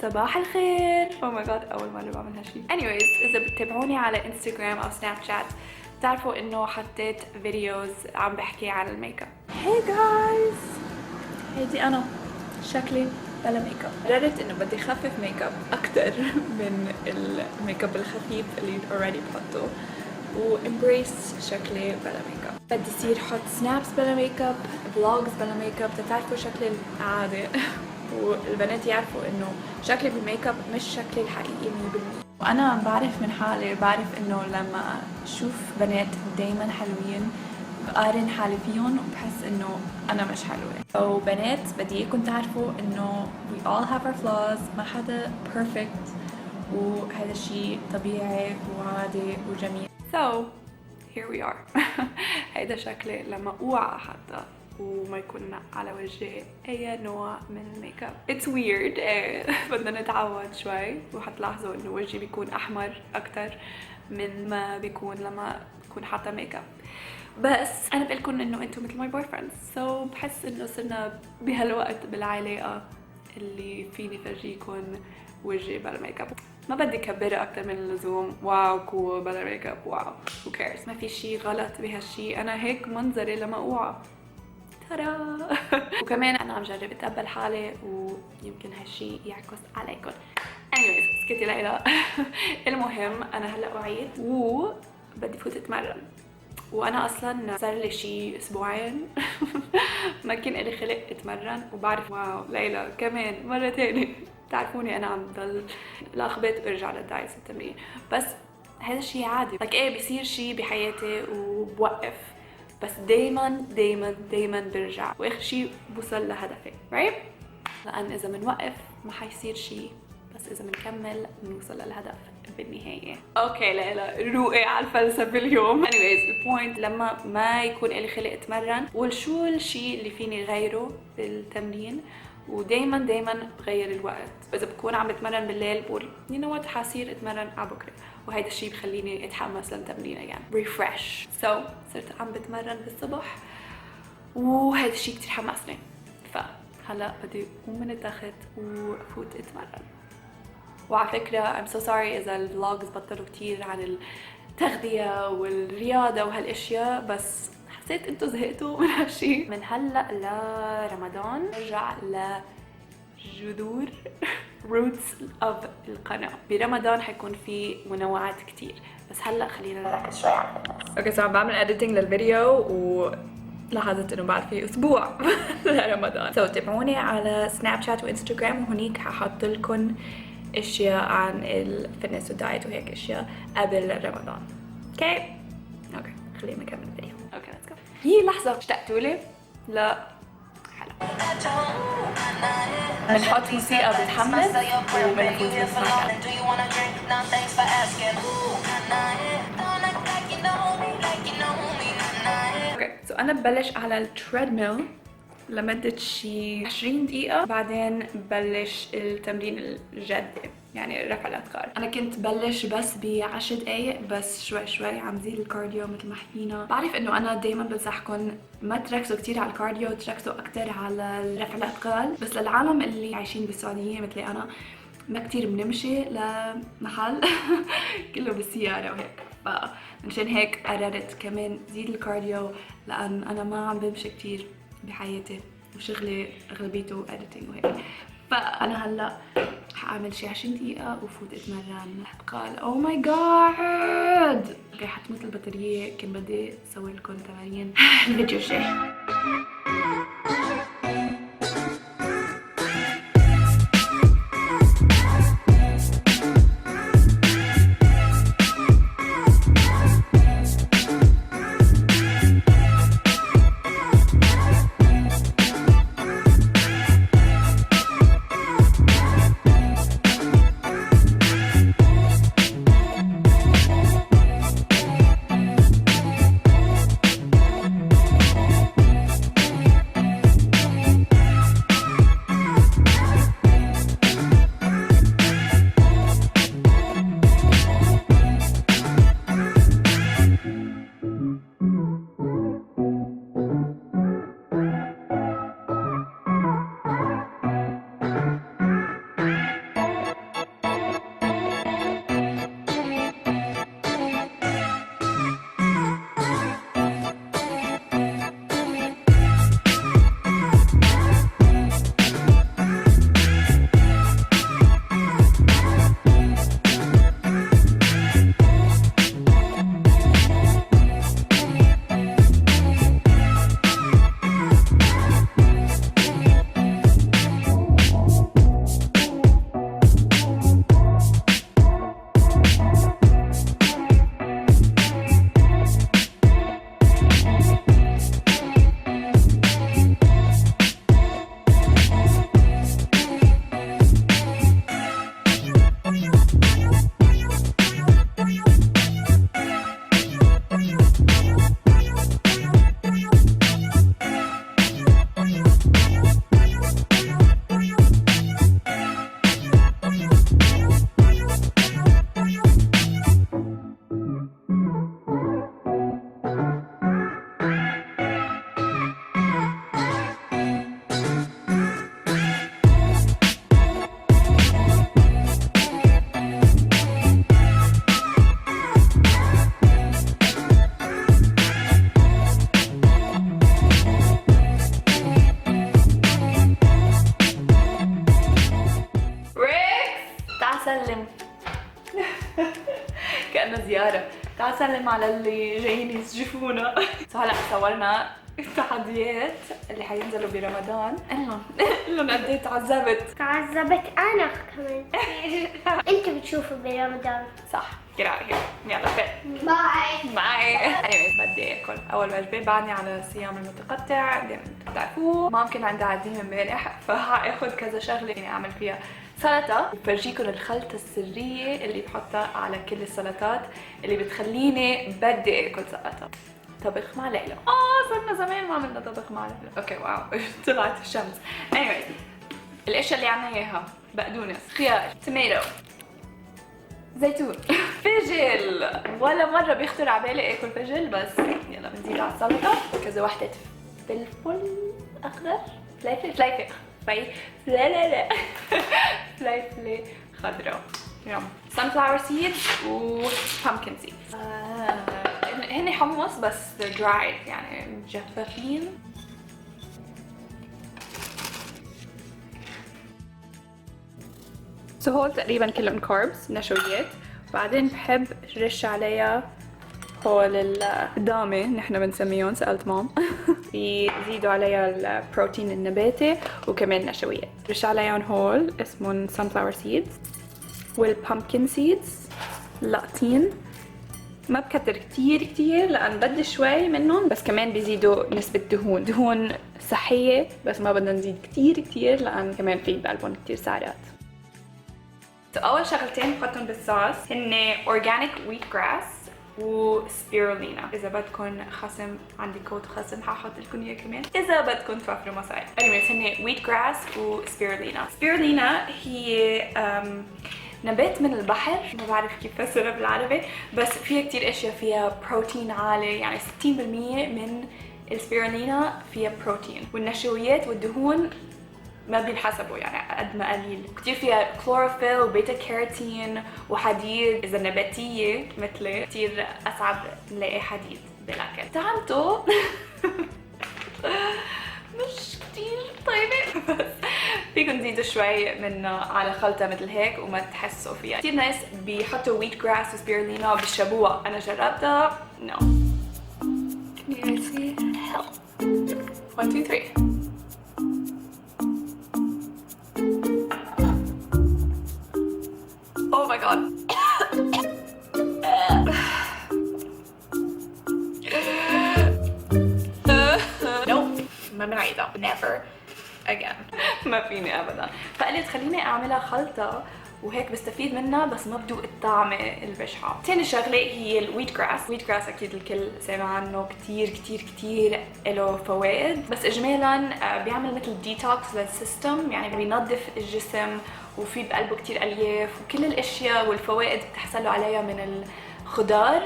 صباح الخير. او ماي جاد اول مره بعمل هالشي. anyways اذا بتتابعوني على انستغرام او سناب شات بتعرفوا انه حطيت فيديوز عم بحكي عن الميك اب. هاي جايز، هيدي انا شكلي بلا ميك اب. قررت انه بدي خفف ميك اب اكثر من الميك اب الخفيف اللي اوريدي بحطه، وامبريس شكلي بلا ميك اب. بدي يصير حط سنابس بلا ميك اب، فلوجز بلا ميك اب، تعرفوا شكلي العادي والبنات يعرفوا انه شكلي بالميك اب مش شكلي الحقيقي 100%. وانا بعرف من حالي، بعرف انه لما اشوف بنات دايما حلوين بقارن حالي فيهم وبحس انه انا مش حلوه. وبنات بدي اياكم تعرفوا انه we all have our flaws، ما حدا perfect، وهذا الشيء طبيعي وعادي وجميل. So here we are. هيدا شكلي لما اوعى حتى وما يكون على وجهي اي نوع من الميك اب. It's weird. بدنا نتعود شوي، وحتلاحظوا انه وجهي بيكون احمر اكتر من ما بيكون لما بكون حاطه ميك اب. بس انا بقولكم انه انتم مثل ماي بوي فريندز، سو بحس انه صرنا بهالوقت بالعلاقه اللي فيني فرجيكم وجهي بلا ميك اب. ما بدي كبرها اكثر من اللزوم. واو كول بلا ميك اب، واو who cares. ما في شيء غلط بهالشيء، انا هيك منظري لما اوعى. ترى وكمان انا عم جرب اتقبل حالي ويمكن هالشيء يعكس عليكم. anyways اسكتي ليلى. المهم انا هلا وعيت وبدي فوت اتمرن، وانا اصلا صار لي شي اسبوعين ما كان لي خلق اتمرن، وبعرف واو ليلى كمان مره تانية. تعرفوني انا عم ضل لاخبط وارجع للدايت التمرين، بس هذا الشيء عادي. ايه بيصير شيء بحياتي وبوقف، بس دايما برجع، واخر شيء بوصل لهدفي right؟ لان اذا بنوقف ما حيصير شيء، بس اذا بنكمل بنوصل للهدف بالنهايه. اوكي ليلى روقي على الفلسفه اليوم. anyways البوينت لما ما يكون لي خلق اتمرن، وشو الشيء اللي فيني غيره بالتمرين، ودايما بغير الوقت. اذا بكون عم بتمرن بالليل بقول you know what حصير اتمرن على بكره، وهيدا الشيء بخليني اتحمس للتمرين يعني ريفرش. صرت عم بتمرن بالصبح، وهذا الشيء كتير حمسني. فهلا بدي اقوم من التخت وفوت اتمرن. وعلى فكره I'm so sorry اذا الفلوجز بطلوا كتير عن التغذيه والرياضه وهالاشياء، بس حسيت انتو زهقتوا من هالشي. من هلا لرمضان نرجع لجذور roots of القناه. برمضان حيكون في منوعات كتير، بس هلا خلينا نركز شوي على الناس. اوكي عم بعمل editing للفيديو ولاحظت انه بعد في اسبوع لرمضان. تابعوني على سناب شات وانستغرام، وهنيك ححط لكم اشياء عن الفتنس والدايت وهيك اشياء قبل رمضان. اوكي خلينا نكمل الفيديو. اوكي ليتس جو. هي لحظه اشتقتوا لي؟ لا حلو. بنحط موسيقى بتحمس وبنفوت بالسماعات. اوكي انا ببلش على التريدميل لمدة شي 20 دقيقة، بعدين ببلش التمرين الجدي يعني رفع الأثقال. أنا كنت بلش بس ب10 دقايق، بس شوي عم زيد الكارديو مثل ما حكينا. بعرف إنه أنا دايما بنصحكم ما تركزوا كتير على الكارديو، تركزوا أكتر على رفع الأثقال. بس للعالم اللي عايشين بالسعودية مثلي أنا ما كتير بنمشي لمحل كله بالسيارة وهيك، فمنشان هيك قررت كمان زيد الكارديو، لأن أنا ما عم بمشي كتير بحياتي وشغلي اغلبيته اديتنج وهيك. فانا هلا حاعمل شي 20 دقيقة وفوت اتمرن اثقال. او ماي جاد اوكي حتموت البطارية، كان بدي اسوي لكم تمارين الفيديو الجاي. تعال سلم على اللي جايين يسجفونا. هلا صورنا التحديات اللي حينزلوا برمضان. قل لهم قد ايه تعذبت. انا كمان كثير. انت بتشوفوا برمضان صح كده على يلا فين. باي. anyways بدي اكل اول وجبه بعدني على الصيام المتقطع. دايما بتعرفوه ممكن عندها عديم امبارح فهاخذ كذا شغله يعني اعمل فيها سلطه. بفرجيكم الخلطه السريه اللي بحطها على كل السلطات اللي بتخليني بدي اكل سلطه. طبخ مع ليلى. صرنا زمان ما عملنا طبخ مع ليلى. اوكي واو طلعت الشمس. anyways الاشياء اللي عنا اياها بقدونس، خيار، توميتو، زيتون، فجل. ولا مرة بيخطر على بالي اكل فجل بس يلا بنزيد على السلطة كذا وحدة فلفل اخضر، فلفلة خضراء. يلا sunflower seeds و pumpkin seeds. هن حمص بس dried يعني مجففين. هول تقريبا كلهم كاربس نشويات. بعدين بحب رش عليها هول الدامة نحن بنسميهم، سألت مام. بيزيدوا عليها البروتين النباتي وكمان نشويات. رش عليهم هول اسمهم sunflower seeds والpumpkin seeds لاقطين. ما بكتر كتير لأن بدي شوي منهم بس كمان بيزيدوا نسبة دهون صحية بس ما بدنا نزيد كتير لأن كمان في بقلبهم كتير سعرات. اول شغلتين بحطهم بالصوص هن اورجانيك ويت جراس وسبيرولينا. اذا بدكم خصم عندي كود خصم حاحط لكم اياه كمان اذا بدكم توفروا مصاري. anyways هن ويت جراس وسبيرولينا. سبيرولينا هي نبات من البحر، ما بعرف كيف فسرها بالعربي بس فيها كتير اشياء. فيها بروتين عالي يعني 60% من السبيرولينا فيها بروتين، والنشويات والدهون ما بينحسبوا يعني قد ما قليل. كتير فيها كلوروفيل وبيتا كاروتين وحديد. اذا نباتيه مثلي كتير اصعب نلاقي حديد بالاكل. طعمته مش كتير طيبه بس فيكم تزيدوا شوي منه على خلطه مثل هيك وما تحسوا فيها. كتير ناس بيحطوا ويت جراس وسبيرولينا وبيشربوها. انا جربتها نو. Can you guys see? Help. 1 2 3. Oh my god. Nope. ما بنعيدها. Never again. ما فيني ابدا. فقلت خليني اعملها خلطة وهيك بستفيد منها بس ما بدوق الطعمة البشعة. تاني شغلة هي الويت جراس. الويت جراس اكيد الكل سمع عنه كتير له فوائد بس اجمالا بيعمل مثل ديتوكس للسيستم يعني بينظف الجسم وفي بقلبه كتير الياف وكل الاشياء والفوائد بتحصلوا عليها من الخضار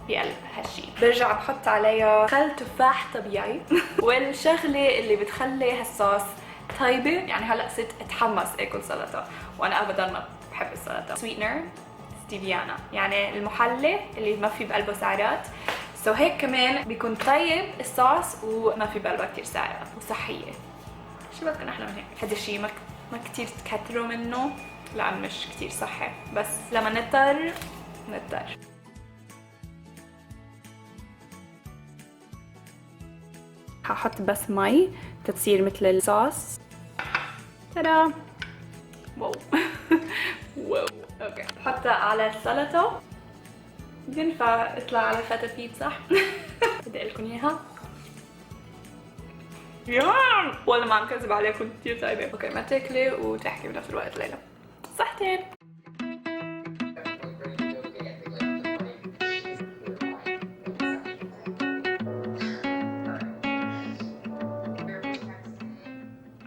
بقلب هالشي. برجع بحط عليها خل تفاح طبيعي. والشغلة اللي بتخلي هالصوص طيبة يعني هلا صرت اتحمس اكل سلطة وانا ابدا ما بحب السلطة. سويتنر ستيفيانا يعني المحلي اللي ما في بقلبه سعرات. هيك كمان بيكون طيب الصوص وما في بقلبه كتير سعرات وصحية. شو بدكم احلى من هيك؟ هذا الشيء ما كتير تكتروا منه لأن مش كتير صحي بس لما نضطر. هحط بس مي تتصير مثل الصوص. ترى واو واو. اوكي بحطها على السلطة. بينفع اطلع على فتافيت صح؟ بدي اقول لكم اياها. يام والله ما عم كذب عليكم كثير طيبه. اوكي ما تاكلي وتحكي بنفس الوقت ليلى. صحتين.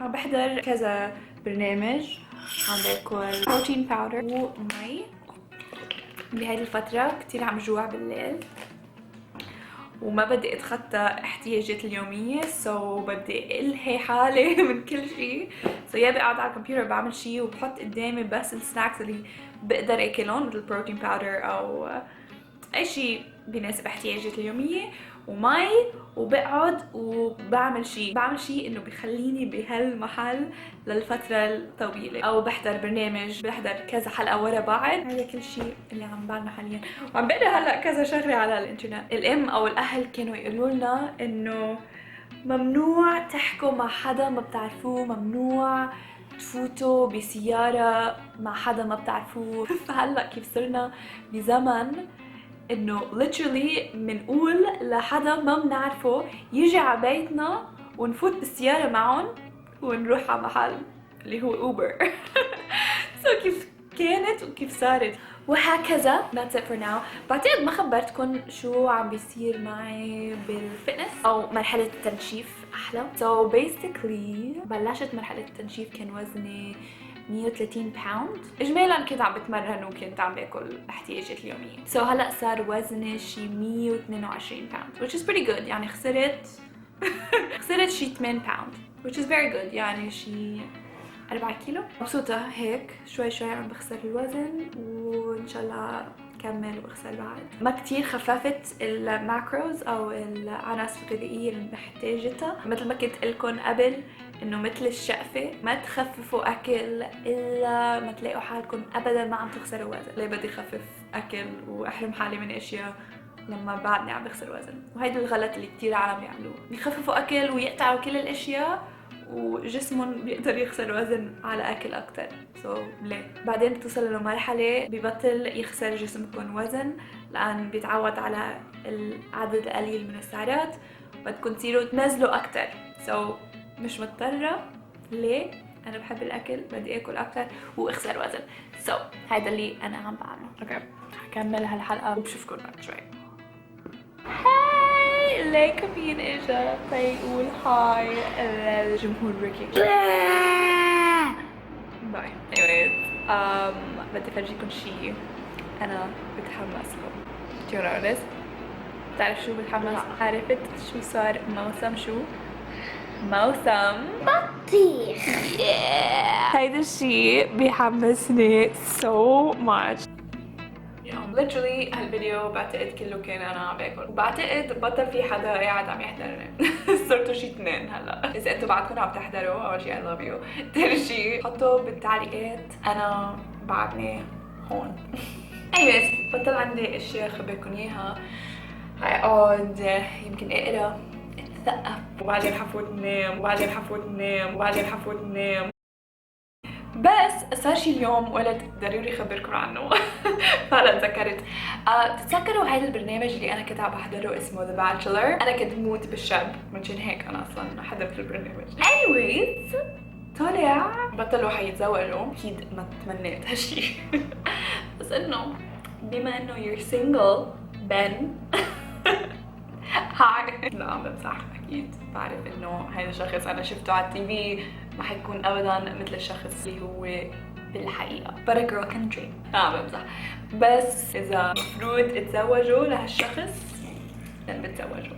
عم بحضر كذا برنامج عم باكل بروتين باودر ومي بهاي الفترة. كتير عم جوع بالليل وما بدي اتخطى احتياجاتي اليومية بدي الهي حالي من كل شيء. يا بقعد على الكمبيوتر بعمل شيء وبحط قدامي بس السناكس اللي بقدر اكلهم مثل بروتين باودر او اي شيء بيناسب احتياجاتي اليومية ومي وبقعد وبعمل شيء انه بخليني بهالمحل للفترة الطويلة، او بحضر برنامج، بحضر كذا حلقة ورا بعض. هذا كل شيء اللي عم بعمله حاليا، وعم بقرا هلا كذا شغلة على الانترنت. الام او الاهل كانوا يقولوا لنا انه ممنوع تحكوا مع حدا ما بتعرفوه، ممنوع تفوتوا بسيارة مع حدا ما بتعرفوه. فهلا كيف صرنا بزمن انه literally منقول لحدا ما بنعرفه يجي على بيتنا ونفوت بالسيارة معهم ونروح على محل اللي هو اوبر. سو كيف كانت وكيف صارت وهكذا. That's it for now. بعتقد ما خبرتكم شو عم بيصير معي بالفتنس او مرحلة التنشيف احلى. So basically بلشت مرحلة التنشيف كان وزني 130 باوند اجمالا. كنت عم بتمرن وكنت عم باكل احتياجاتي اليوميه. سو هلا صار وزني شي 122 باوند which is pretty good. يعني خسرت شي 8 باوند which is very good. يعني شي 4 كيلو. مبسوطه هيك شوي شوي عم بخسر الوزن، وان شاء الله كمل واخسر بعد. ما كتير خففت الماكروز او العناصر الغذائيه اللي محتاجتها. مثل ما كنت لكم قبل انه مثل الشقفه ما تخففوا اكل الا ما تلاقوا حالكم ابدا ما عم تخسروا وزن. ليه بدي خفف اكل واحرم حالي من اشياء لما بعدني عم بخسر وزن؟ وهيدا الغلط اللي كتير عالم بيعملوه، بيخففوا اكل ويقطعوا كل الاشياء وجسمهم بيقدر يخسر وزن على اكل اكتر. ليه؟ بعدين بتوصلوا لمرحله ببطل يخسر جسمكم وزن لان بيتعود على العدد القليل من السعرات، بدكم تصيروا تنزلوا اكتر. مش مضطره. ليه؟ انا بحب الاكل، بدي اكل اكتر واخسر وزن. هيدا اللي انا عم بعمله. اوكي هكمل هالحلقه وبشوفكم بعد شوي. هاي ليك مين اجا تيقول هاي للجمهور ريكي. باي. anyways بدي افرجيكم شيء انا بتحمس له. Do you know this؟ بتعرف شو بتحمس؟ عرفت شو صار موسم موسم بطيخ. هيدا الشيء بيحمسني so much. literally هالفيديو بعتقد كله كان انا عم باكل، وبعتقد بطل في حدا قاعد عم يحضرني. صرتوا شي 2 هلا. اذا انتم بعدكم عم تحضروا اول شيء I love you. ثاني شيء حطوا بالتعليقات انا بعدني هون. anyways بطل عندي اشياء خبركم اياها. هقعد يمكن اقرا اتثقف وبعدين حفوت نام وبعدين حفوت نام وبعدين حفوت نام. بس صار شي اليوم ولد ضروري خبركم عنه. فعلا تذكرت. تتذكروا هذا البرنامج اللي انا كنت عم بحضره اسمه ذا باتشلر؟ انا كنت موت بالشاب، منشان هيك انا اصلا حضرت البرنامج. anyways طلع بطلوا حيتزوجوا. اكيد ما تمنيت هالشي. بس انه بما انه you're single Ben. هاي لا عم بمزح. اكيد بعرف انه هذا الشخص انا شفته على التي في ما حيكون ابدا مثل الشخص اللي هو بالحقيقه. but a girl can dream. عم بمزح. بس اذا مفروض تتزوجوا لهالشخص then بتزوجوا.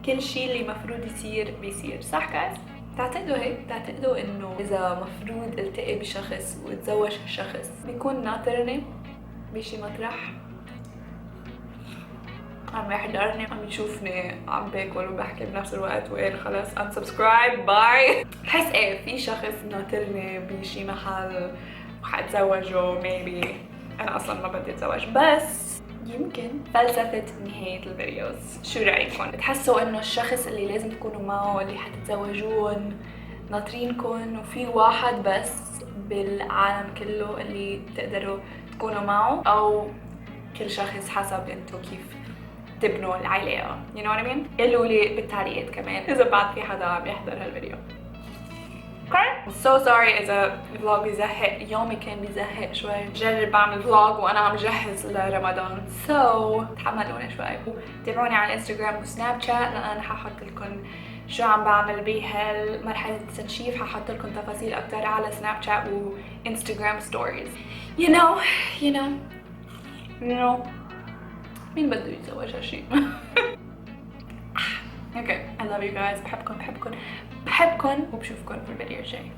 كل شيء اللي مفروض يصير بيصير. صح guys؟ تعتقدوا هيك؟ تعتقدوا انه اذا مفروض التقي بشخص واتزوج هالشخص بيكون ناطرني بشي مطرح عم يحضرني عم يشوفني عم باكل وبحكي بنفس الوقت وقال خلص unsubscribe باي؟ بحس ايه في شخص ناطرني بشي محل وحاتزوجه maybe. انا اصلا ما بدي اتزوج. بس يمكن فلسفة نهاية الفيديوز شو رأيكم؟ بتحسوا انه الشخص اللي لازم تكونوا معه اللي حتتزوجون ناطرينكم وفي واحد بس بالعالم كله اللي تقدروا تكونوا معه، او كل شخص حسب انتو كيف تبنوا العلاقة. you know what I mean؟ قولوا لي بالتعليقات كمان اذا بعد في حدا عم يحضر هالفيديو. okay so sorry اذا الفلوج بيزهق. يومي كان بيزهق شوي. جرب بعمل فلوج وانا عم جهز لرمضان so تحملوني شوي. تابعوني على الانستغرام وسناب شات لان ححط لكم شو عم بعمل بهالمرحلة التنشيف. ححط لكم تفاصيل اكتر على سناب شات وانستغرام ستوريز. you know مين بده يتزوج هالشي؟ اوكي I love you guys. بحبكم وبشوفكم في الفيديو الجاي.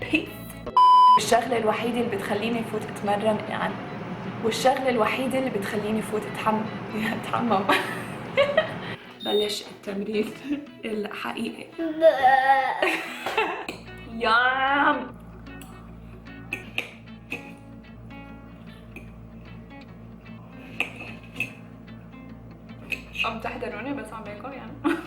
peace. الشغلة الوحيدة اللي بتخليني فوت اتمرن يعني والشغلة الوحيدة اللي بتخليني فوت اتحمم بلش التمرين الحقيقي. يام. عم تحضروني بس عم باكل يعني.